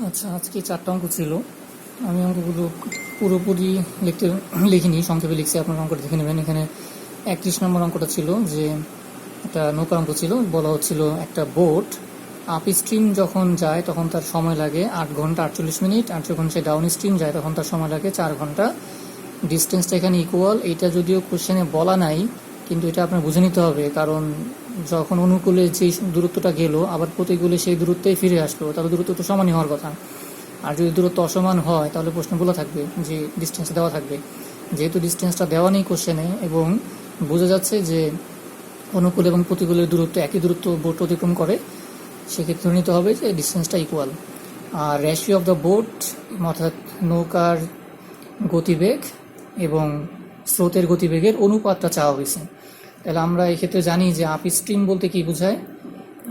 আচ্ছা, আজকে 4টা অঙ্ক ছিল। আমি অঙ্কগুলো পুরোপুরি লিখিনি, সংক্ষেপে লিখছি। আপনার অঙ্কটা দেখে নেবেন। এখানে 31 নম্বর অঙ্কটা ছিল যে একটা নৌকা অঙ্ক ছিল। বলা হচ্ছিল একটা বোট আপ স্ট্রিম যখন যায় তখন তার সময় লাগে 8 ঘন্টা 48 মিনিট, আর যখন সে ডাউন স্ট্রিম যায় তখন তার সময় লাগে 4 ঘন্টা। ডিস্টেন্সটা এখানে ইকুয়াল। এইটা যদিও কোশ্চেনে বলা নাই, কিন্তু এটা আপনার বুঝে নিতে হবে, কারণ যখন অনুকূলে যেই দূরত্বটা গেল আবার প্রতিকূলে সেই দূরত্বেই ফিরে আসলো, তাহলে দূরত্ব তো সমানই হওয়ার কথা। আর যদি দূরত্ব অসমান হয় তাহলে প্রশ্ন বলা থাকবে যে ডিস্টেন্স দেওয়া থাকবে। যেহেতু ডিস্টেন্সটা দেওয়া নেই কোশ্চেনে এবং বোঝা যাচ্ছে যে অনুকূল এবং প্রতিকূলের দূরত্ব একই দূরত্ব বোট অতিক্রম করে, সেক্ষেত্রে নিতে হবে যে ডিস্টেন্সটা ইকুয়াল। আর রেশিও অফ দ্য বোট, অর্থাৎ নৌকার গতিবেগ এবং স্রোতের গতিবেগের অনুপাতটা চাওয়া হয়েছে। তাহলে আমরা এক্ষেত্রে জানি যে আপ স্ট্রিম বলতে কি বোঝায়।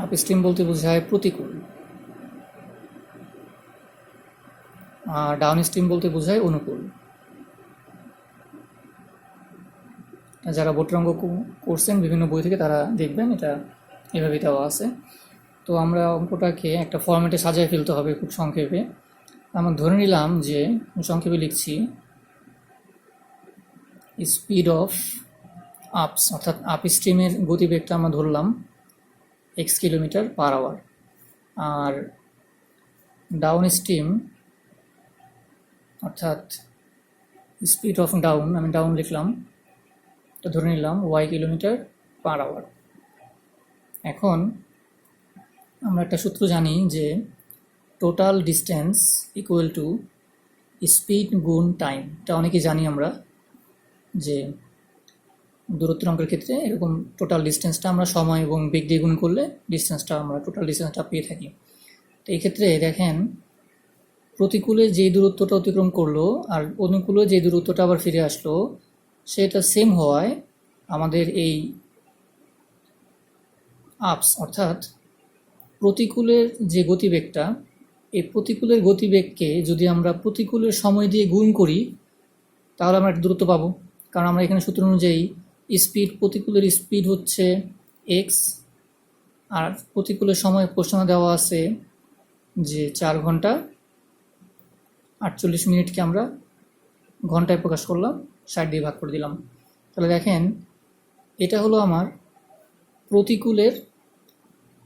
আপ স্ট্রিম বলতে বোঝায় প্রতিকূল, আর ডাউন স্ট্রিম বলতে বোঝায় অনুকূল। যারা বোটের অঙ্ক করছেন বিভিন্ন বই থেকে তারা দেখবেন এটা এভাবে দেওয়া আছে। তো আমরা অঙ্কটাকে একটা ফরম্যাটে সাজিয়ে ফেলতে হবে খুব সংক্ষেপে। আমরা ধরে নিলাম যে, সংক্ষেপে লিখছি, স্পিড অফ আপস, অর্থাৎ আপ স্ট্রিমের গতিবেগটা আমরা ধরলাম x কিলোমিটার পার আওয়ার, আর ডাউন স্ট্রিম অর্থাৎ স্পিড অফ ডাউন, আমি ডাউন লিখলাম, তো ধরে নিলাম y কিলোমিটার পার আওয়ার। এখন আমরা একটা সূত্র জানি যে total distance equal to speed গুণ টাইম। এটা অনেকেই জানি আমরা, যে দূরত্বের অঙ্কের ক্ষেত্রে এরকম টোটাল ডিস্টেন্সটা আমরা সময় এবং বেগ দিয়ে গুণ করলে ডিস্টেন্সটা আমরা টোটাল ডিস্টেন্সটা পেয়ে থাকি। তো এই ক্ষেত্রে দেখেন, প্রতিকূলে যেই দূরত্বটা অতিক্রম করলো আর অনুকূলে যে দূরত্বটা আবার ফিরে আসলো, সেটা সেম হওয়ায় আমাদের এই আপস অর্থাৎ প্রতিকূলের যে গতিবেগটা, এই প্রতিকূলের গতিবেগকে যদি আমরা প্রতিকূলের সময় দিয়ে গুণ করি তাহলে আমরা একটা দূরত্ব পাবো। কারণ আমরা এখানে সূত্র অনুযায়ী স্পিড, প্রতিকূলের স্পিড হচ্ছে এক্স, আর প্রতিকূলের সময় প্রশ্নে দেওয়া আছে যে 4 ঘন্টা 48 মিনিটকে আমরা ঘন্টায় প্রকাশ করলাম, 60 দিয়ে ভাগ করে দিলাম। তাহলে দেখেন, এটা হলো আমার প্রতিকূলের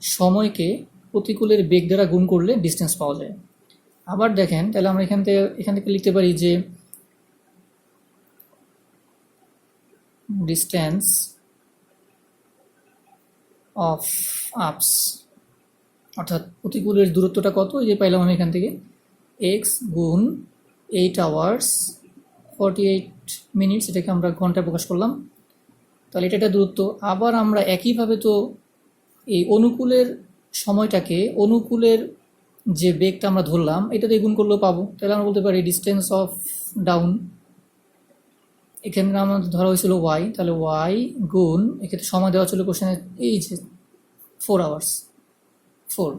সময়কে প্রতিকূলের বেগ দ্বারা গুণ করলে ডিস্টেন্স পাওয়া যায়। আবার দেখেন, তাহলে আমরা এখান থেকে লিখতে পারি যে ডিস্টেন্স অফ আপস, অর্থাৎ প্রতিকূলের দূরত্বটা কত, এই যে পাইলাম আমি এখান থেকে এক্স গুণ 8 আওয়ার্স 48 মিনিটস, এটাকে আমরা ঘন্টায় প্রকাশ করলাম। তাহলে এটা একটা দূরত্ব। আবার আমরা একইভাবে তো এই অনুকূলের সময়টাকে অনুকূলের যে বেগটা আমরা ধরলাম এটা দিয়ে গুণ করলেও পাবো। তাহলে আমরা বলতে পারি ডিস্টেন্স অফ ডাউন, এখানে আমাদের ধরা হয়েছিল ওয়াই, তাহলে ওয়াই গুণ, এক্ষেত্রে সময় দেওয়া ছিল কোশ্চেনে এই যে 4 আওয়ার্স 4।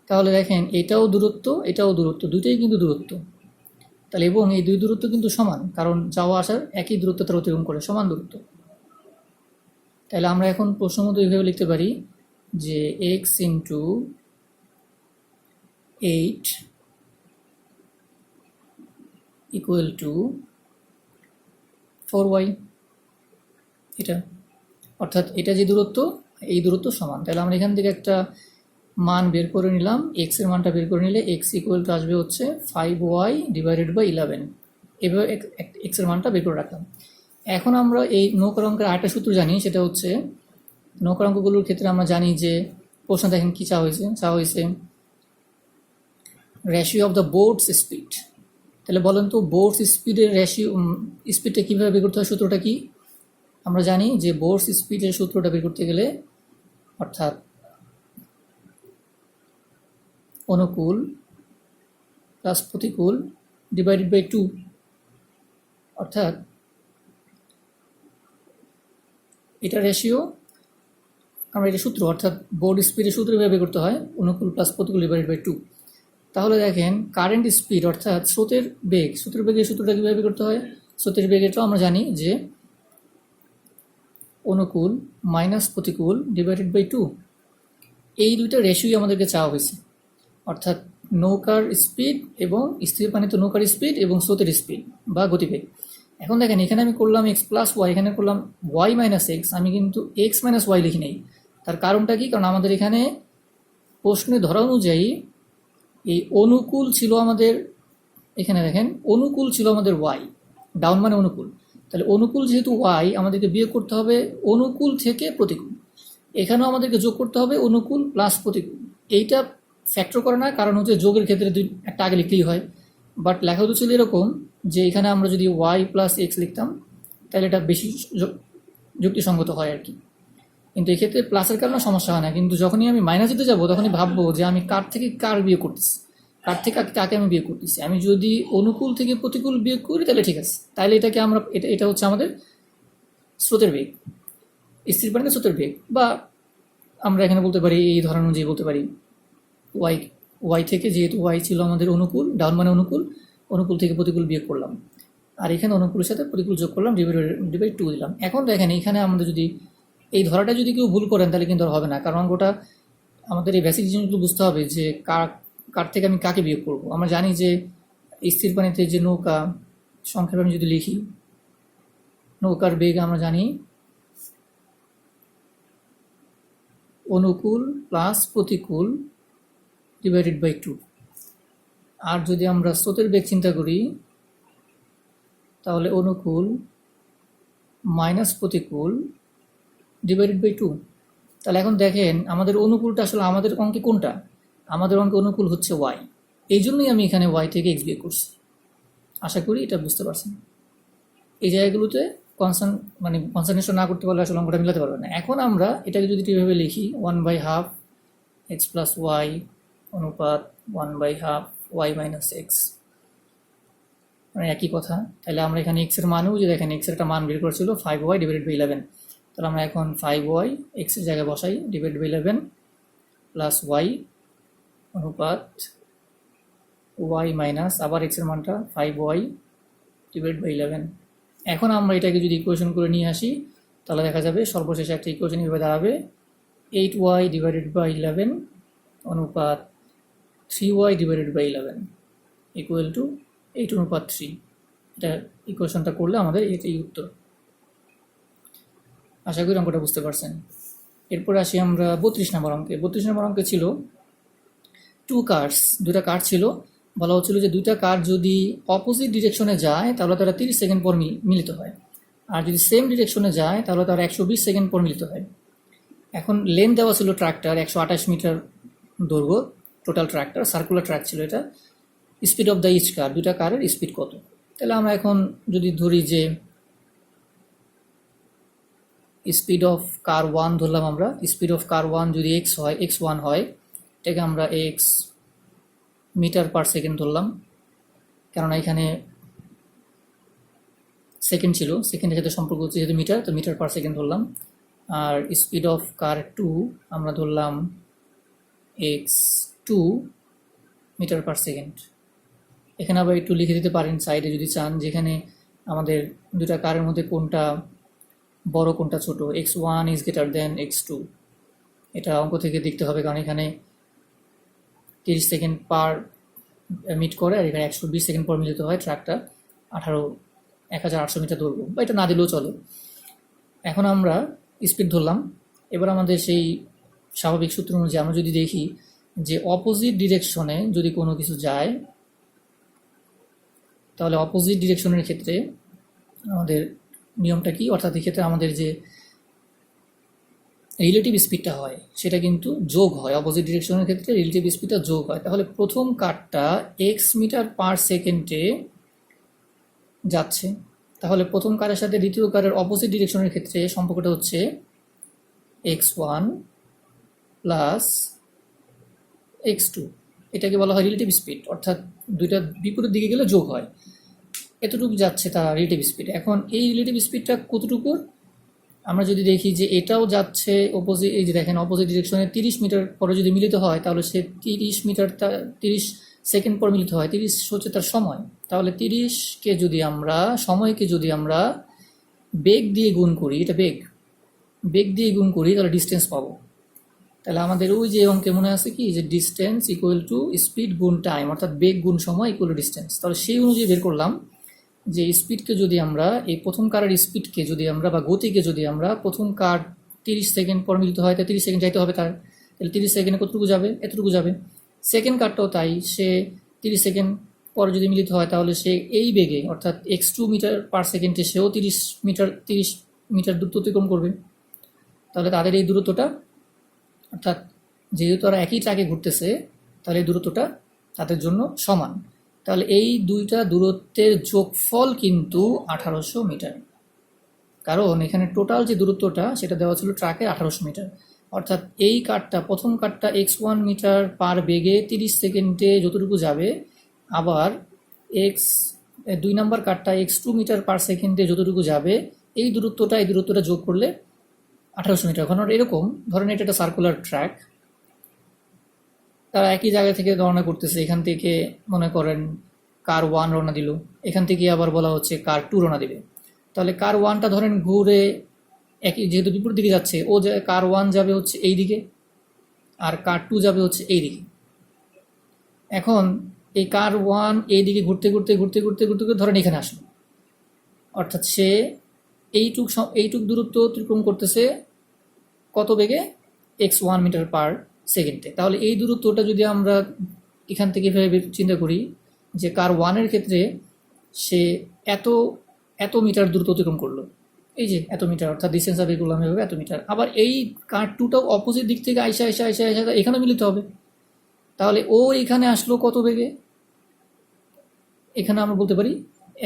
তাহলে দেখেন, এটাও দূরত্ব এটাও দূরত্ব, দুটোই কিন্তু দূরত্ব। তাহলে এবং এই দুই দূরত্ব কিন্তু সমান, কারণ যাওয়া আসার একই দূরত্ব তারা অতিক্রম করে, সমান দূরত্ব। তাহলে আমরা এখন প্রশ্ন মতো এইভাবে লিখতে পারি যে x into 8 equal to 4y, এটা অর্থাৎ এটা যে দূরত্ব এই দূরত্ব সমান। তাহলে আমরা এখান থেকে একটা মান বের করে নিলাম, এক্স এর মানটা বের করে নিলে এক্স ইকুয়াল টু আসবে হচ্ছে 5y ডিভাইডেড বাই 11। এভাবে এক্স এর মানটা বের করে রাখলাম। এখন আমরা এই নৌকার অঙ্কের আরেকটা সূত্র জানি, সেটা হচ্ছে নৌকার অঙ্কগুলোর ক্ষেত্রে আমরা জানি যে প্রশ্ন দেখেন কি চাওয়া হয়েছে ratio of the boats speed. তাহলে বলেন তো বোটস স্পিডের রেশিও, স্পিডটা কীভাবে বের করতে হয়, সূত্রটা কি? আমরা জানি যে বোটস স্পিডের সূত্রটা বের করতে গেলে, অর্থাৎ অনুকূল প্লাস প্রতিকূল ডিভাইডেড বাই 2, অর্থাৎ এটা রেশিও, আমরা এটা সূত্র, অর্থাৎ বোট স্পিডের সূত্র বের করতে হয় অনুকূল প্লাস প্রতিকূল ডিভাইডেড বাই 2। তাহলে দেখেন, কারেন্ট স্পিড অর্থাৎ স্রোতের বেগের সূত্রটা কীভাবে বের করতে হয়? স্রোতের বেগেরটাও আমরা জানি যে অনুকূল মাইনাস প্রতিকূল ডিভাইডেড বাই 2, এই দুইটা রেশিওই আমাদেরকে চাওয়া হয়েছে। অর্থাৎ নৌকার স্পিড এবং স্থির পানিতে নৌকার স্পিড এবং স্রোতের স্পিড বা গতিবেগ। এখন দেখেন এখানে আমি করলাম এক্স প্লাস ওয়াই, এখানে করলাম ওয়াই মাইনাস এক্স, আমি কিন্তু এক্স মাইনাস ওয়াই লিখি নেই। তার কারণটা কি? কারণ আমাদের এখানে প্রশ্নে ধরা অনুযায়ী এই অনুকূল ছিল আমাদের, এখানে দেখেন অনুকূল ছিল আমাদের ওয়াই, ডাউন মানে অনুকূল। তাহলে অনুকূল যেহেতু ওয়াই, আমাদেরকে বিয়োগ করতে হবে অনুকূল থেকে প্রতিকূল। এখানেও আমাদেরকে যোগ করতে হবে অনুকূল প্লাস প্রতিকূল। এইটা ফ্যাক্টর করে না, কারণ হচ্ছে যোগের ক্ষেত্রে একটা আগে লিখলেই হয়। বাট লেখা হতো ছিল এরকম যে এখানে আমরা যদি ওয়াই প্লাস এক্স লিখতাম তাহলে এটা বেশি যুক্তিসঙ্গত হয় আর কি। কিন্তু এক্ষেত্রে প্লাসের কারণে সমস্যা হয় না, কিন্তু যখনই আমি মাইনাস দিতে যাবো তখনই ভাববো যে আমি কার থেকে কার বিয়োগ করতেছি, কার থেকে কাকে আমি বিয়োগ করতেছি। আমি যদি অনুকূল থেকে প্রতিকূল বিয়োগ করি তাহলে ঠিক আছে, তাহলে এটাকে আমরা এটা হচ্ছে আমাদের স্রোতের বেগ, স্থির পানিতে স্রোতের বেগ। বা আমরা এখানে বলতে পারি, এই ধরনের অনুযায়ী বলতে পারি ওয়াই থেকে, যেহেতু ওয়াই ছিল আমাদের অনুকূল, ডাউন মানে অনুকূল, অনুকূল থেকে প্রতিকূল বিয়োগ করলাম, আর এখানে অনুকূলের সাথে প্রতিকূল যোগ করলাম, ডিভাইড 2 দিলাম। এখন দেখেন এখানে আমাদের যদি এই ধরাটা যদি কেউ ভুল করেন তাহলে কিন্তু আর হবে না, কারণ অঙ্কটা আমাদের এই বেসিক জিনিসগুলো বুঝতে হবে যে কার থেকে আমি কাকে বিয়োগ করব। আমরা জানি যে স্থির পানিতে যে নৌকা, সংক্ষেপে আমি যদি লিখি, নৌকার বেগ আমরা জানি অনুকূল প্লাস প্রতিকূল ডিভাইডেড বাই 2। আর যদি আমরা স্রোতের বেগ চিন্তা করি তাহলে অনুকূল মাইনাস প্রতিকূল ডিভাইডেড বাই 2। তাহলে এখন দেখেন আমাদের অনুকূলটা আসলে আমাদের অঙ্কে কোনটা? আমাদের অঙ্কে অনুকূল হচ্ছে ওয়াই, এই জন্যই আমি এখানে ওয়াই থেকে এক্স বিয়োগ করছি। আশা করি এটা বুঝতে পারছেন। এই জায়গাগুলোতে কনসান্ট্রেশন না করতে পারলে আসলে অঙ্কটা মিলাতে পারবে না। এখন আমরা এটাকে যদি এভাবে লিখি 1/2 এক্স প্লাস ওয়াই অনুপাত 1/2 ওয়াই মাইনাস এক্স, মানে একই কথা। তাহলে আমরা এখানে এক্সের মানও যে দেখেন এক্সের একটা মান বের করেছিল 5y ডিভাইডেড বাই 11। তাহলে আমরা এখন 5y এক্সের জায়গায় বসাই, ডিভাইড বাই 11 প্লাস ওয়াই অনুপাত ওয়াই মাইনাস আবার এক্সের মানটা 5y ডিভাইড বাই 11। এখন আমরা এটাকে যদি ইকুয়েশন করে নিয়ে আসি তাহলে দেখা যাবে সর্বশেষে একটা ইকুয়েশন এভাবে দাঁড়াবে 8y ডিভাইডেড বাই 11 অনুপাত 3y divided by 11 equal to 8/3। এটা ইকুয়েশনটা করলে আমাদের এই উত্তর। আশা করি অঙ্কটা বুঝতে পারছেন। এরপর আসি আমরা 32 নম্বর অঙ্কে। 32 নম্বর অঙ্কে ছিল 2 কার্স, দুটা কার ছিল। বলা হচ্ছিল যে দুইটা কার যদি অপোজিট ডিরেকশনে যায় তাহলে তারা 30 সেকেন্ড পর মিলিত হয়, আর যদি সেম ডিরেকশনে যায় তাহলে তারা 120 সেকেন্ড পর মিলিত হয়। এখন লেন্থ দেওয়া ছিল ট্রাকটার 128 মিটার দৈর্ঘ্য, টোটাল ট্রাকটার সার্কুলার ট্র্যাক ছিল এটা। স্পিড অফ দ্য ইচ কার, দুইটা কারের স্পিড কত? তাহলে আমরা এখন যদি ধরি যে স্পিড অফ কার 1 ধরলাম, আমরা স্পিড অফ কার 1 যদি x1 হয়, এটাকে আমরা x মিটার পার সেকেন্ড ধরলাম, কেননা এখানে সেকেন্ড ছিল, সেকেন্ডের সাথে সম্পর্ক হচ্ছে যেহেতু মিটার, তো মিটার পার সেকেন্ড ধরলাম। আর স্পিড অফ কার 2 আমরা ধরলাম x2 মিটার পার সেকেন্ড। এখানে আবার একটু লিখে দিতে পারেন সাইডে যদি চান, যেখানে আমাদের দুটা কারের মধ্যে কোনটা বড় কোনটা ছোট, x1 is greater than x2। এটা অঙ্ক থেকে দেখতে হবে, কারণ এখানে 30 সেকেন্ড পার মিট করে, আর এখানে 120 সেকেন্ড পর মিলিত হয় ট্র্যাকটা 1800 মিটার দৈর্ঘ্য, বা এটা না দিলেও চলে। এখন আমরা স্পিড ধরলাম। এবার আমাদের সেই স্বাভাবিক সূত্র অনুযায়ী আমরা যদি দেখি যে অপোজিট ডিরেকশনে যদি কোনো কিছু যায়, তাহলে অপোজিট ডিরেকশনের ক্ষেত্রে আমাদের নিয়মটা কি? অর্থাৎ এক্ষেত্রে আমাদের যে রিলেটিভ স্পিডটা হয় সেটা কিন্তু যোগ হয়। অপোজিট ডিরেকশনের ক্ষেত্রে রিলেটিভ স্পিডটা যোগ হয়। তাহলে প্রথম কারটা এক্স মিটার পার সেকেন্ডে যাচ্ছে, তাহলে প্রথম কারের সাথে দ্বিতীয় কারের অপোজিট ডিরেকশনের ক্ষেত্রে সম্পর্কটা হচ্ছে x1 প্লাস x2। এটাকে বলা হয় রিলেটিভ স্পিড, অর্থাৎ দুইটা বিপরীত দিকে গেলে যোগ হয়। এতটুকু যাচ্ছে তার রিলেটিভ স্পিড। এখন এই রিলেটিভ স্পিডটা কতটুকু আমরা যদি দেখি যে এটাও যাচ্ছে অপোজিট, এই যে দেখেন অপোজিট ডিরেকশনে 30 মিটার পরে যদি মিলিত হয় তাহলে সে 30 সেকেন্ড পর মিলিত হয়, 30 হচ্ছে তার সময়। তাহলে 30কে যদি আমরা সময়কে যদি আমরা বেগ দিয়ে গুণ করি, এটা বেগ দিয়ে গুণ করি, তাহলে ডিস্টেন্স পাবো। তাহলে আমাদের ওই যে অঙ্কে মনে আছে কি যে ডিস্টেন্স ইকুয়াল টু স্পিড গুণ টাইম, অর্থাৎ বেগ গুণ সময় ইকুয়াল টু ডিস্টেন্স। তাহলে সেই অনুযায়ী বের করলাম যে স্পিডকে যদি আমরা এই প্রথম কারের স্পিডকে যদি আমরা বা গতিকে যদি আমরা প্রথম কার 30 সেকেন্ড পর মিলিত হয়, তাই 30 সেকেন্ড যাইতে হবে তার, তাহলে 30 সেকেন্ডে কতটুকু যাবে, এতটুকু যাবে। সেকেন্ড কারটাও তাই, সে 30 সেকেন্ড পর যদি মিলিত হয় তাহলে সে এই বেগে অর্থাৎ x2 মিটার পার সেকেন্ডে সেও 30 মিটার দূরত্ব অতিক্রম করবে। তাহলে তাদের এই দূরত্বটা, অর্থাৎ যেহেতু তারা একই ট্র্যাকে ঘুরতেছে তাহলে এই দূরত্বটা তাদের জন্য সমান। তাহলে এই দুইটা দূরত্বের যোগফল কিন্তু 1800 মিটার, কারণ এখানে টোটাল যে দূরত্বটা সেটা দেওয়া ছিল ট্র্যাকে 1800 মিটার। অর্থাৎ এই কারটা, প্রথম কারটা x1 মিটার পার বেগে 30 সেকেন্ডে যতটুকু যাবে, আবার দুই নাম্বার কারটা x2 মিটার পার সেকেন্ডে যতটুকু যাবে, এই দূরত্বটা যোগ করলে 1800 মিটার। ঘটনাটা এরকম, ধরেন এটা একটা সার্কুলার ট্র্যাক, তারা একই জায়গা থেকে রওনা করতেছে। এখান থেকে মনে করেন কার 1 রওনা দিল, এখান থেকে আবার বলা হচ্ছে কার 2 রওনা দিবে। তাহলে কার 1টা ধরেন ঘুরে একই, যেহেতু বিপরীত দিকে যাচ্ছে, কার 1 যাবে হচ্ছে এই দিকে আর কার 2 যাবে হচ্ছে এই দিকে। এখন এই কার 1 এই দিকে ঘুরতে ঘুরতে ঘুরতে ঘুরতে ঘুরতে ঘুরতে ধরেন এখানে আসলো, অর্থাৎ সে এইটুক দূরত্ব অতিক্রম করতেছে কত বেগে, x1 মিটার পার সেকেন্ডে। তাহলে এই দূরত্বটা যদি আমরা এখান থেকে এভাবে চিন্তা করি যে কার 1-এর ক্ষেত্রে সে এত মিটার দূরত্ব অতিক্রম করলো, এই যে এত মিটার, অর্থাৎ ডিস্টেন্স বের করলাম এভাবে এত মিটার। আবার এই কার 2টাও অপোজিট দিক থেকে আইসা এখানে মিলিত হবে। তাহলে ও এখানে আসলো কত বেগে, এখানে আমরা বলতে পারি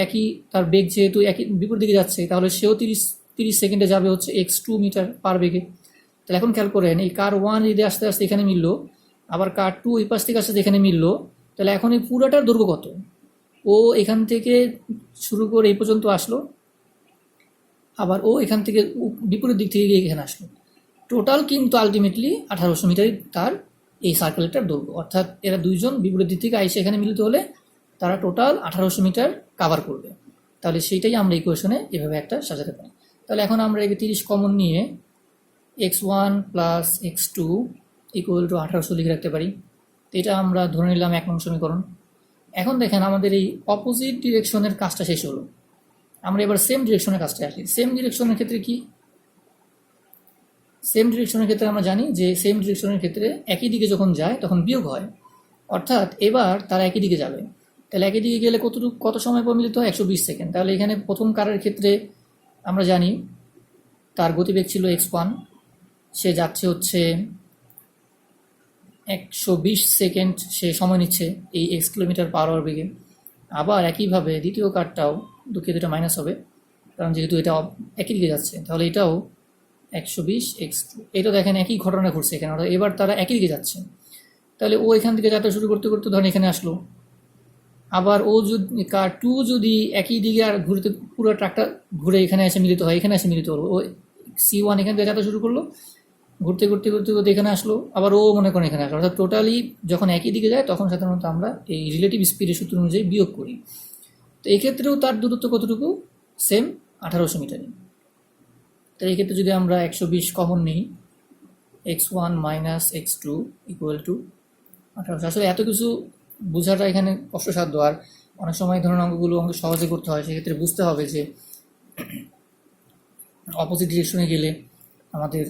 একই, তার বেগ যেহেতু একই বিপরীত দিকে যাচ্ছে, তাহলে সেও 30 সেকেন্ডে যাবে হচ্ছে x2 মিটার পার বেগে। তাহলে এখন খেয়াল করেন, এই কার 1 যদি আস্তে আস্তে এখানে মিললো, আবার কার 2 এই পাশ থেকে আস্তে এখানে মিললো, তাহলে এখন এই পুরোটার দৈর্ঘ্য কত, ও এখান থেকে শুরু করে এই পর্যন্ত আসলো, আবার ও এখান থেকে বিপরীত দিক থেকে গিয়ে এখানে আসলো, টোটাল কিন্তু আলটিমেটলি 1800 মিটারই তার এই সার্কুলেটার দৈর্ঘ্য। অর্থাৎ এরা দুইজন বিপরীত দিক থেকে আইসে এখানে মিলিত হলে তারা টোটাল 1800 মিটার কাভার করবে। তাহলে সেইটাই আমরা ইকুয়েশনে এভাবে একটা সাজাতে পারি। তাহলে এখন আমরা একে 30 কমন নিয়ে x1 plus x2 equal to 1800 লিখে রাখতে পারি। তো এটা আমরা ধরে নিলাম 1 নং সমীকরণ। এখন দেখেন আমাদের এই অপোজিট ডিরেকশনের কাজটা শেষ হলো, আমরা এবার সেম ডিরেকশনের কাজটা আসি। সেম ডিরেকশনের ক্ষেত্রে কি, সেম ডিরেকশনের ক্ষেত্রে আমরা জানি যে সেম ডিরেকশনের ক্ষেত্রে একই দিকে যখন যায় তখন বিয়োগ হয়, অর্থাৎ এবার তারা একই দিকে যাবে। তাহলে একই দিকে গেলে কত সময় পর মিলিত হয়, 120 সেকেন্ড। তাহলে এখানে প্রথম কারের ক্ষেত্রে আমরা জানি তার গতিবেগ ছিল x1, সে যাচ্ছে হচ্ছে 120 সেকেন্ড সে সময় নিচ্ছে এই x কিলোমিটার পার আওয়ার বেগে। আবার একইভাবে দ্বিতীয় কারটাও, দুঃখিত এটা মাইনাস হবে কারণ যেহেতু এটা একই দিকে যাচ্ছে, তাহলে এটাও 120 x2। এটা দেখেন একই ঘটনা ঘটছে এখানে, অর্থাৎ এবার তারা একই দিকে যাচ্ছে। তাহলে ও এখান থেকে যাত্রা শুরু করতে করতে ধরেন এখানে আসলো, আবার ও যদি কার 2 যদি একই দিকে আর ঘুরতে পুরো ট্রাকটা ঘুরে এখানে এসে মিলিত হয়, এখানে এসে মিলিত হলো, ও C1 এখান থেকে যাত্রা শুরু করলো, ঘুরতে ঘুরতে ঘুরতে ঘুরতে এখানে আসলো, আবার ও মনে করেন এখানে আসলো। অর্থাৎ টোটালি যখন একই দিকে যায় তখন সাধারণত আমরা এই রিলেটিভ স্পিডের সূত্র অনুযায়ী বিয়োগ করি। তো এই ক্ষেত্রেও তার দূরত্ব কতটুকু, সেম 1800 মিটারই। তো এই ক্ষেত্রে যদি আমরা 120 কমন নিই, x1 minus x2 equal to 1800। আসলে এত কিছু বোঝাটা এখানে কষ্টসাধ্য, আর অনেক সময় ধরনের অঙ্ক সহজে করতে হয়। সেক্ষেত্রে বুঝতে হবে যে অপোজিট ডিরেকশনে গেলে আমাদের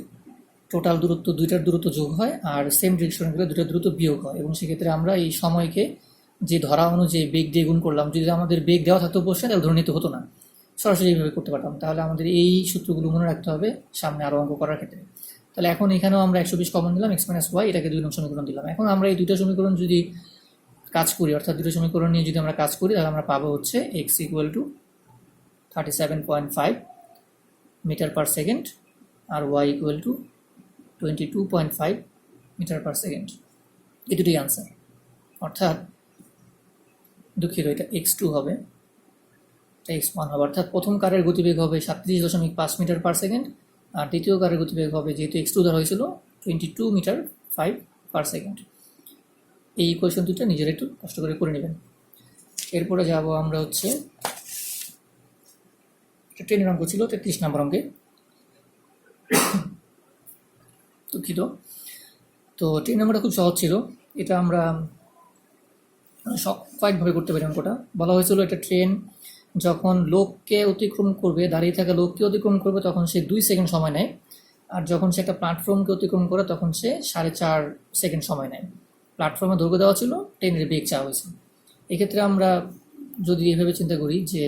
টোটাল দূরত্ব দুইটার দূরত্ব যোগ হয়, আর সেম ডিরেকশনে গেলে দুইটার দূরত্ব বিয়োগ হয়। এবং সেক্ষেত্রে আমরা এই সময়কে যে ধরা অনুযায়ী বেগ দিয়ে গুণ করলাম, যদি আমাদের বেগ দেওয়া থাকতো অবশ্যই তাহলে ধরে নিতে হতো না, সরাসরি এইভাবে করতে পারতাম। তাহলে আমাদের এই সূত্রগুলো মনে রাখতে হবে সামনে আরও অঙ্ক করার ক্ষেত্রে। তাহলে এখন এখানেও আমরা 120 কমন দিলাম, x মাইনাস ওয়াই, এটাকে 2 নং সমীকরণ দিলাম। এখন আমরা এই দুইটা সমীকরণ যদি কাজ করি, অর্থাৎ দুটো সমীকরণ নিয়ে যদি আমরা কাজ করি, তাহলে আমরা পাবো হচ্ছে x equal to 37.5 metre per second আর y equal to 22.5 metre per second. এই দুটোই আনসার। অর্থাৎ দুঃখিত, এটা x2 হবে, x1 হবে। অর্থাৎ প্রথম কারের গতিবেগ হবে 37.5 মিটার পার সেকেন্ড, আর দ্বিতীয় কারের গতিবেগ হবে, যেহেতু x2 ধরা হয়েছিল, 22 মিটার 5 পার সেকেন্ড। এই ইকুয়েশন দুটো নিজেরা একটু কষ্ট করে করে নেবেন। এরপরে যাব আমরা হচ্ছে 10 অঙ্ক ছিল, 33 নম্বর অঙ্কে। দুঃখিত। তো ট্রেন অঙ্কটা খুব সহজ ছিল। এটা আমরা কয়েকভাবে করতে পারি। অঙ্কটা বলা হয়েছিল একটা ট্রেন যখন লোককে অতিক্রম করবে, দাঁড়িয়ে থাকা লোককে অতিক্রম করবে, তখন সে 2 সেকেন্ড সময় নেয়। আর যখন সে একটা প্ল্যাটফর্মকে অতিক্রম করে তখন সে 4.5 সেকেন্ড সময় নেয়। প্ল্যাটফর্মে দৈর্ঘ্য দেওয়া ছিল, ট্রেনের বেগ চাওয়া হয়েছে। এক্ষেত্রে আমরা যদি এভাবে চিন্তা করি যে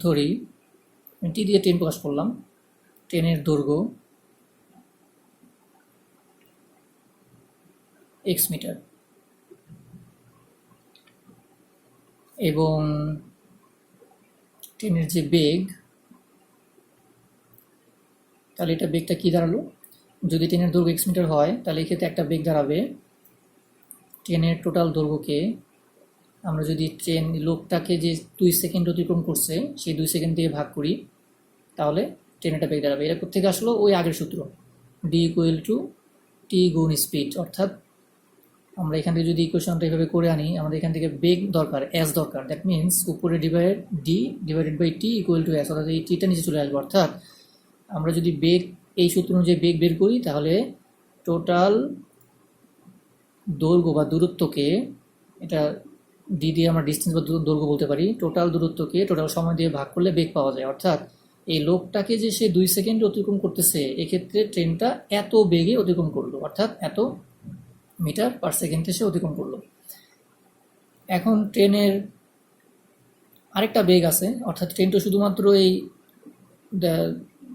ধরি টি দিয়ে ট্রেন প্রকাশ করলাম, ট্রেনের দৈর্ঘ্য x মিটার এবং ট্রেনের যে বেগ, তাহলে এটা বেগটা কী দাঁড়ালো? যদি ট্রেনের দৈর্ঘ্য x মিটার হয় তাহলে এক্ষেত্রে একটা বেগ দাঁড়াবে, ট্রেনের টোটাল দৈর্ঘ্যকে আমরা যদি ট্রেন লোকটাকে যে 2 সেকেন্ড অতিক্রম করছে সেই 2 সেকেন্ড দিয়ে ভাগ করি তাহলে ট্রেন একটা বেগ দাঁড়াবে। এটা কোথেকে আসলো? ওই আগের সূত্র, ডি ইকুয়াল টু টি গুণ স্পিড। অর্থাৎ আমরা এখান থেকে যদি ইকুয়েশনটা এভাবে করে আনি, আমাদের এখান থেকে বেগ দরকার, এস দরকার। দ্যাট মিনস উপরে D divided by T equal to S, অর্থাৎ এই টিটা নিচে চলে আসবে। অর্থাৎ আমরা যদি বেগ, এই সূত্র অনুযায়ী বেগ বের করি তাহলে টোটাল দৈর্ঘ্য বা দূরত্বকে, এটা ডি দিয়ে আমরা ডিস্টেন্স বা দৈর্ঘ্য বলতে পারি, টোটাল দূরত্বকে টোটাল সময় দিয়ে ভাগ করলে বেগ পাওয়া যায়। অর্থাৎ এই লোকটাকে যে সে 2 সেকেন্ড অতিক্রম করতেছে, এক্ষেত্রে ট্রেনটা এত বেগে অতিক্রম করলো, অর্থাৎ এত মিটার পার সেকেন্ডে সে অতিক্রম করলো। এখন ট্রেনের আরেকটা বেগ আছে, অর্থাৎ ট্রেনটা শুধুমাত্র এই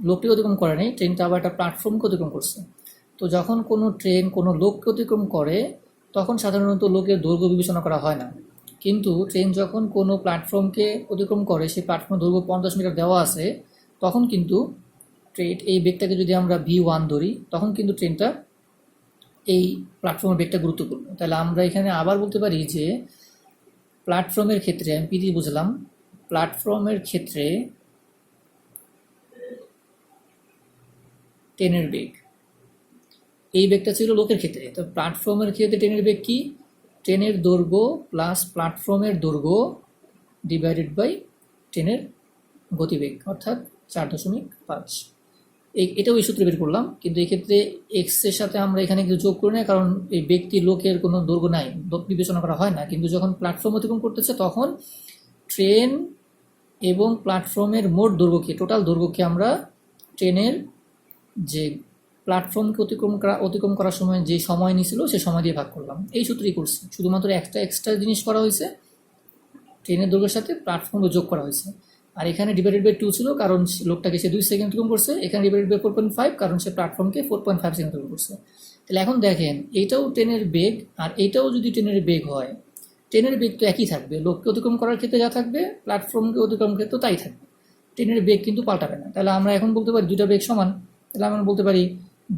লোককে অতিক্রম করে নেই, ট্রেনটা আবার একটা প্ল্যাটফর্মকে অতিক্রম করছে। তো যখন কোনো ট্রেন কোনো লোককে অতিক্রম করে তখন সাধারণত লোকের দৈর্ঘ্য বিবেচনা করা হয় না, কিন্তু ট্রেন যখন কোনো প্ল্যাটফর্মকে অতিক্রম করে, সেই প্ল্যাটফর্মের দৈর্ঘ্য 50 মিটার দেওয়া আছে, তখন কিন্তু ট্রেন এই বেগটাকে যদি আমরা v1 ধরি, তখন কিন্তু ট্রেনটা এই প্ল্যাটফর্মের বেগটা গুরুত্বপূর্ণ। তাহলে আমরা এখানে আবার বলতে পারি যে প্ল্যাটফর্মের ক্ষেত্রে, আমি পি দিয়ে বুঝলাম, প্ল্যাটফর্মের ক্ষেত্রে ট্রেনের বেগ, এই বেগটা ছিল লোকের ক্ষেত্রে। তো প্ল্যাটফর্মের ক্ষেত্রে ট্রেনের বেগ কি? ট্রেনের দৈর্ঘ্য প্লাস প্ল্যাটফর্মের দৈর্ঘ্য ডিভাইডেড বাই ট্রেনের গতিবেগ, অর্থাৎ 4.5। এটাও এই সূত্রে বের করলাম, কিন্তু এক্ষেত্রে এক্সের সাথে আমরা এখানে কিছু যোগ করি না, কারণ এই ব্যক্তি লোকের কোনো দৈর্ঘ্য নাই, বিবেচনা করা হয় না। কিন্তু যখন প্ল্যাটফর্ম অতিক্রম করতেছে তখন ট্রেন এবং প্ল্যাটফর্মের মোট দৈর্ঘ্যকে, টোটাল দৈর্ঘ্যকে আমরা ট্রেনের যে প্ল্যাটফর্মকে অতিক্রম করার সময় যে সময় নিয়েছিল সে সময় দিয়ে ভাগ করলাম। এই সূত্রেই করছি, শুধুমাত্র একটা এক্সট্রা জিনিস করা হয়েছে, ট্রেনের দৈর্ঘ্যের সাথে প্ল্যাটফর্মে যোগ করা হয়েছে। আর এখানে ডিভাইডেড বাই 2 ছিল, কারণ লোকটাকে সে 2 সেকেন্ড অতিক্রম করছে। এখানে ডিভাইডেড বাই 4.5, কারণ সে প্ল্যাটফর্মকে 4.5 সেকেন্ড অতিক্রম করছে। তাহলে এখন দেখেন, এইটাও ট্রেনের বেগ আর এইটাও যদি ট্রেনের বেগ হয়, ট্রেনের বেগ তো একই থাকবে, লোককে অতিক্রম করার ক্ষেত্রে যা থাকবে প্ল্যাটফর্মকে অতিক্রম ক্ষেত্রে তাই থাকবে, ট্রেনের বেগ কিন্তু পাল্টাবে না। তাহলে আমরা এখন বলতে পারি দুইটা বেগ সমান। তাহলে আমরা বলতে পারি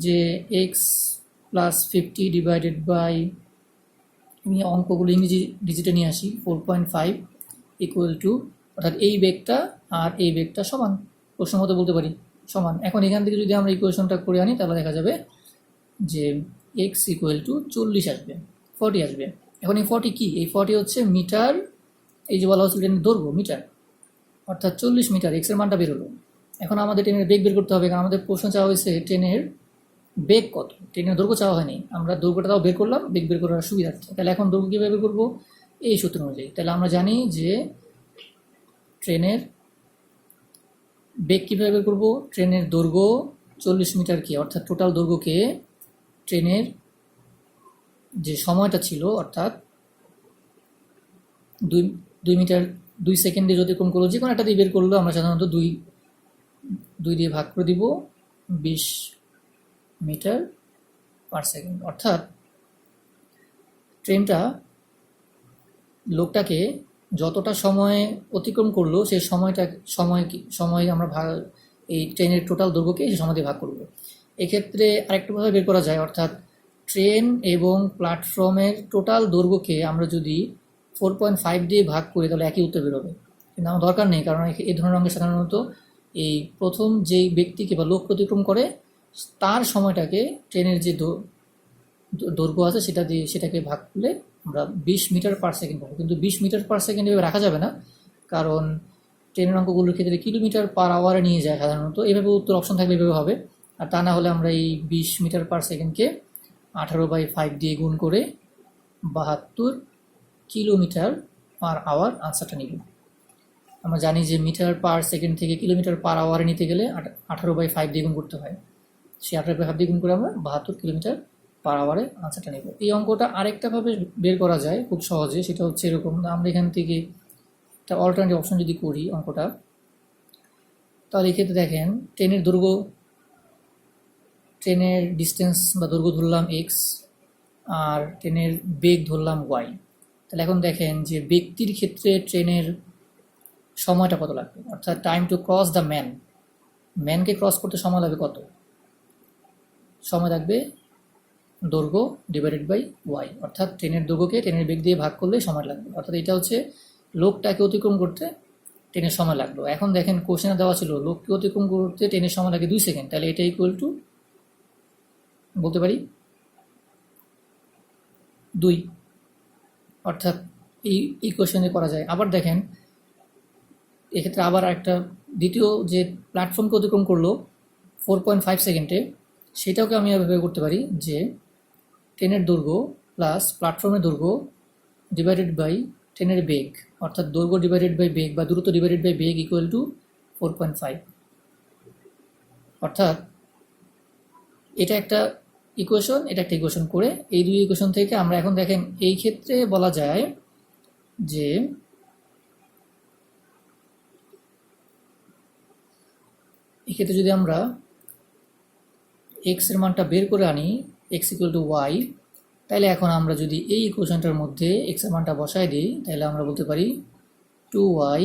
যে এক্স প্লাস 50 ডিভাইডেড বাই, আমি অঙ্কগুলো ইংরেজি ডিজিটে নিয়ে আসি, 4.5 ইকুয়াল টু, অর্থাৎ এই বেগটা আর এই বেগটা সমান, প্রশ্ন মতো বলতে পারি সমান। এখন এখান থেকে যদি আমরা ইকুয়েশনটা করে আনি তাহলে দেখা যাবে যে এক্স ইকুয়াল টু 40 আসবে, 40 আসবে। এখন এই 40 কি? এই 40 হচ্ছে মিটার, এই যে বলা হচ্ছে ট্রেনের দৈর্ঘ্য মিটার, অর্থাৎ 40 মিটার, এক্সের মানটা বের হলো। এখন আমাদের ট্রেনের বেগ বের করতে হবে, কারণ আমাদের প্রশ্ন চাওয়া হয়েছে ট্রেনের বেগ কত, ট্রেনের দৈর্ঘ্য চাওয়া হয়নি। আমরা দৈর্ঘ্যটাও বের করলাম বেগ বের করার সুবিধার্থে। তাহলে এখন দৈর্ঘ্য কীভাবে বের করবো? এই সূত্র অনুযায়ী। তাহলে আমরা জানি যে ট্রেনের বেগ কীভাবে বের করবো? ট্রেনের দৈর্ঘ্য 40 মিটার কি, অর্থাৎ টোটাল দৈর্ঘ্যকে ট্রেনের যে সময়টা ছিল, অর্থাৎ 2 মিটার 2 সেকেন্ডে যদি অতিক্রম করলো, যে কোনো একটা দিয়ে বের করলো, আমরা সাধারণত 2 দিয়ে ভাগ করে দিব 20 মিটার পার সেকেন্ড। অর্থাৎ ট্রেনটা লোকটাকে যতটা সময় অতিক্রম করলো সেই সময় আমরা এই ট্রেনের টোটাল দৈর্ঘ্যকে সেই সময় দিয়ে ভাগ করব। এক্ষেত্রে আরেকটাভাবে বের করা যায়, অর্থাৎ ট্রেন এবং প্ল্যাটফর্মের টোটাল দৈর্ঘ্যকে আমরা যদি 4.5 দিয়ে ভাগ করি তাহলে একই উত্তর বেরোবে, কিন্তু আমার দরকার নেই, কারণ এই ধরনের অঙ্কে সাধারণত এই প্রথম যেই ব্যক্তিকে বা লোক অতিক্রম করে তার সময়টাকে ট্রেনের যে দৈর্ঘ্য আছে সেটাকে ভাগ করলে আমরা 20 মিটার পার সেকেন্ড পাবো। কিন্তু 20 মিটার পার সেকেন্ড এভাবে রাখা যাবে না, কারণ ট্রেনের অঙ্কগুলোর ক্ষেত্রে কিলোমিটার পার আওয়ারে নিয়ে যায় সাধারণত। এভাবে উত্তর অপশন থাকলে এভাবে হবে, আর তা না হলে আমরা এই 20 মিটার পার সেকেন্ডকে 18/5 দিয়ে গুণ করে 72 কিলোমিটার পার আওয়ার আনসারটা নিব। আমরা জানি যে মিটার পার সেকেন্ড থেকে কিলোমিটার পার আওয়ারে নিতে গেলে 18/5 দিয়ে গুণ করতে হয়। সেই 18/5 দিয়ে গুণ করে আমরা 72 কিলোমিটার পার আওয়ারে আনসারটা নেব। এই অঙ্কটা আরেকটাভাবে বের করা যায় খুব সহজে, সেটা হচ্ছে এরকম। আমরা এখান থেকে একটা অল্টারনেটিভ অপশন যদি করি অঙ্কটা, তাহলে এক্ষেত্রে দেখেন ট্রেনের ডিস্টেন্স বা দৈর্ঘ্য ধরলাম এক্স, আর ট্রেনের বেগ ধরলাম ওয়াই। তাহলে এখন দেখেন যে ব্যক্তির ক্ষেত্রে ট্রেনের সময়টা কত লাগবে, অর্থাৎ টাইম টু ক্রস দ্য ম্যানকে ক্রস করতে সময় লাগবে কত? সময় লাগবে দৈর্ঘ্য ডিভাইডেড বাই ওয়াই, অর্থাৎ ট্রেনের দৈর্ঘ্যকে ট্রেনের বেগ দিয়ে ভাগ করলে সময় লাগবে। অর্থাৎ এটা হচ্ছে লোকটাকে অতিক্রম করতে ট্রেনের সময় লাগলো। এখন দেখেন কোশ্চেনে দেওয়া ছিল লোককে অতিক্রম করতে ট্রেনের সময় লাগে 2 সেকেন্ড, তাহলে এটা ইকুয়াল টু বলতে পারি 2, অর্থাৎ এই ইকুয়েশনে করা যায়। আবার দেখেন এক্ষেত্রে আবার একটা দ্বিতীয় যে প্ল্যাটফর্মকে অতিক্রম করলো 4.5 সেকেন্ডে, সেটাকে আমি এভাবে করতে পারি যে ট্রেনের দৈর্ঘ্য প্লাস প্ল্যাটফর্মের দৈর্ঘ্য ডিভাইডেড বাই ট্রেনের বেগ, অর্থাৎ দৈর্ঘ্য ডিভাইডেড বাই বেগ বা দূরত্ব ডিভাইডেড বাই বেগ ইকুয়াল টু 4.5। অর্থাৎ এটা একটা ইকুয়েশন, এটা একটা ইকুয়েশন করে এই দুই ইকুয়েশন থেকে আমরা এখন দেখেন এই ক্ষেত্রে বলা যায় যে এক্ষেত্রে যদি আমরা এক্স এর মানটা বের করে আনি, এক্স ইকুয়াল টু ওয়াই, তাহলে এখন আমরা যদি এই ইকুয়েশনটার মধ্যে এক্স এর মানটা বসাই দিই, তাহলে আমরা বলতে পারি 2y,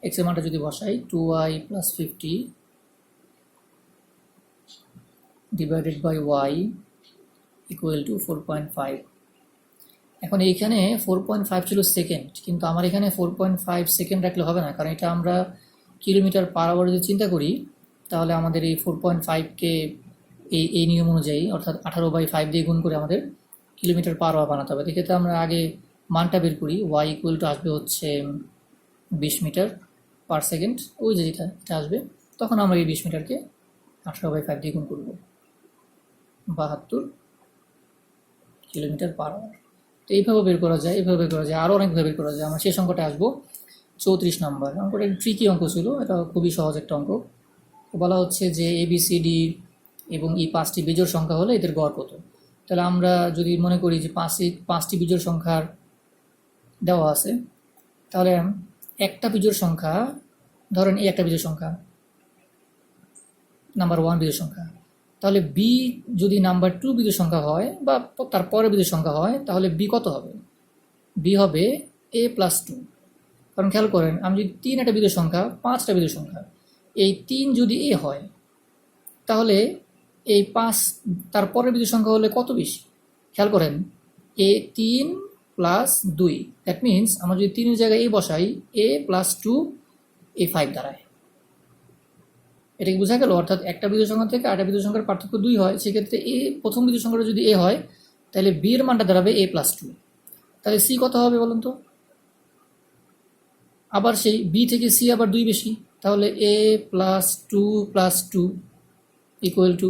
এক্স এর মানটা যদি বসাই 2y plus 50 divided by Y equal to 4.5। এখন এইখানে 4.5 ছিল সেকেন্ড, কিন্তু আমার এখানে 4.5 সেকেন্ড রাখলে হবে না, কারণ এটা আমরা কিলোমিটার পার আওয়ার যদি চিন্তা করি, তাহলে আমাদের এই 4.5কে এই নিয়ম অনুযায়ী অর্থাৎ 18/5 দিয়ে গুণ করে আমাদের কিলোমিটার পার আওয়ার বানাতে হবে। এক্ষেত্রে আমরা আগে মানটা বের করি, ওয়াই ইকুয়াল টু আসবে হচ্ছে 20 মিটার পার সেকেন্ড, ওই যে এটা আসবে, তখন আমরা এই 20 মিটারকে 18/5 দিয়ে গুণ করব, 72 কিলোমিটার পার আওয়ার। তো এইভাবে বের করা যায়, এইভাবে বের করা যায়, আরও অনেকভাবে বের করা যায়। আমরা সেই সংখ্যাটা আসবো 34 নম্বর অঙ্কটা। ট্রিকি অঙ্ক ছিল, এটা খুবই সহজ একটা অঙ্ক। বলা হচ্ছে যে ABCD এবং এই 5টি বিজোড় সংখ্যা হলে এদের গড় কত। তাহলে আমরা যদি মনে করি যে 5টি বিজোড় সংখ্যার দেওয়া আছে, তাহলে একটা বিজোড় সংখ্যা, ধরেন এই একটা বিজোড় সংখ্যা নাম্বার 1 বিজোড় সংখ্যা, তাহলে বি যদি নাম্বার 2 বিজোড় সংখ্যা হয় বা তার পরে বিজোড় সংখ্যা হয়, তাহলে বি কত হবে? বি হবে a+2। কারণ খেয়াল করেন, আমি যদি 3 একটা বিজোড় সংখ্যা, 5টা বিজোড় সংখ্যা, এই 3 যদি এ হয়, তাহলে এই 5 তারপরের বিজোড় সংখ্যা হলে কত বেশি? খেয়াল করেন, a3 প্লাস 2, দ্যাট মিনস আমরা যদি 3 এর জায়গায় এ বসাই, a+2 a5 দাঁড়ায়। এটা কি বোঝা গেল? অর্থাৎ একটা বিজোড় সংখ্যা থেকে আরেকটা বিজোড় সংখ্যার পার্থক্য 2 হয়, সেক্ষেত্রে প্রথম বিজোড় সংখ্যাটা যদি এ হয়, তাহলে বি এর মানটা দাঁড়াবে a+2। তাহলে সি কত হবে বলুন তো? আবার সেই বি থেকে সি আবার 2 বেশি, তাহলে a+2+2 ইকুয়াল টু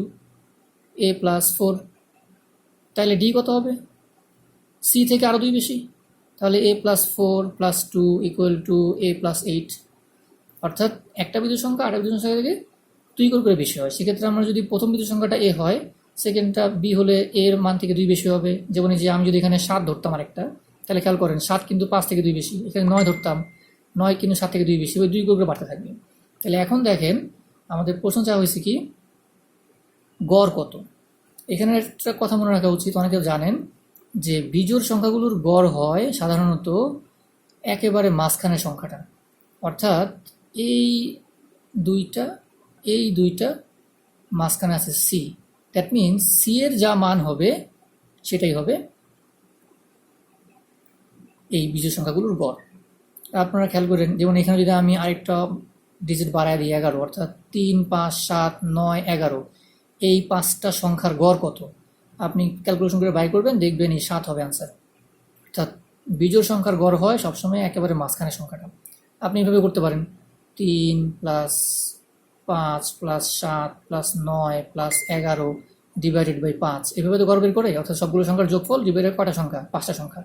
a+4। তাহলে ডি কত হবে? সি থেকে আরও 2 বেশি, তাহলে a+4+2 ইকুয়াল টু a+8। অর্থাৎ একটা বিজোড় সংখ্যা আরেকটা বিজোড় সংখ্যা থেকে 2 করে বেশি হয়। সেক্ষেত্রে আমরা যদি প্রথম বিজোড় সংখ্যাটা এ হয়, সেকেন্ডটা বি হলে এর মান থেকে 2 বেশি হবে। যেমন যে আমি যদি এখানে 7 ধরতাম আরেকটা, তাহলে খেয়াল করেন 7 কিন্তু 5 থেকে 2 বেশি। এখানে 9 ধরতাম, 9 কিন্তু 7 থেকে 2 বেশি, ওই 2 করে বাড়তে থাকবে। তাহলে এখন দেখেন আমাদের প্রশ্ন চাওয়া হয়েছে কি, গড় কত। এখানে একটা কথা মনে রাখা উচিত, অনেকে জানেন যে বিজোড় সংখ্যাগুলোর গড় হয় সাধারণত একেবারে মাঝখানের সংখ্যাটা, অর্থাৎ এই দুইটা মাঝখানে আছে সি, দ্যাট মিনস সি এর যা মান হবে সেটাই হবে এই বিজোড় সংখ্যাগুলোর গড়। আপনারা খেয়াল করেন, যেমন এখানে যদি আমি আরেকটা ডিজিট বাড়ায় দিই 11, অর্থাৎ 3, 5, 7, 9, 11, এই 5টা সংখ্যার গড় কত আপনি ক্যালকুলেশন করে বাই করবেন, দেখবেন এই 7 হবে আনসার। অর্থাৎ বিজোড় সংখ্যার গড় হয় সবসময় একেবারে মাঝখানের সংখ্যাটা। আপনি এভাবে করতে পারেন, 3 plus 5 plus 7 plus 9 plus 11 divided by 5, এভাবে তো গড় বের করে, অর্থাৎ সবগুলো সংখ্যার যোগফল ডিভাইডেড কটা সংখ্যা, 5টা সংখ্যা,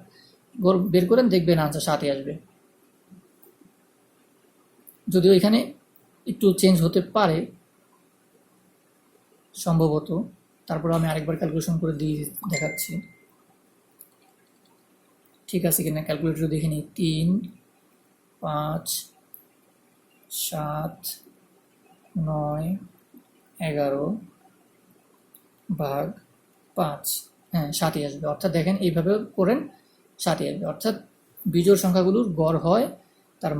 গড় বের করেন, দেখবেন আনসার 7ই আসবে। যদিও এখানে একটু চেঞ্জ হতে পারে সম্ভবত, তারপর আমি আরেকবার ক্যালকুলেশন করে দিয়ে দেখাচ্ছি ঠিক আছে কিনা। ক্যালকুলেটর দেখে নিই। 3, 5, 7, 9, 11 ভাগ 5, হ্যাঁ 7ই আসবে। অর্থাৎ দেখেন এইভাবে করেন 7ই আসবে, অর্থাৎ বিজোড় সংখ্যাগুলোর গড় হয়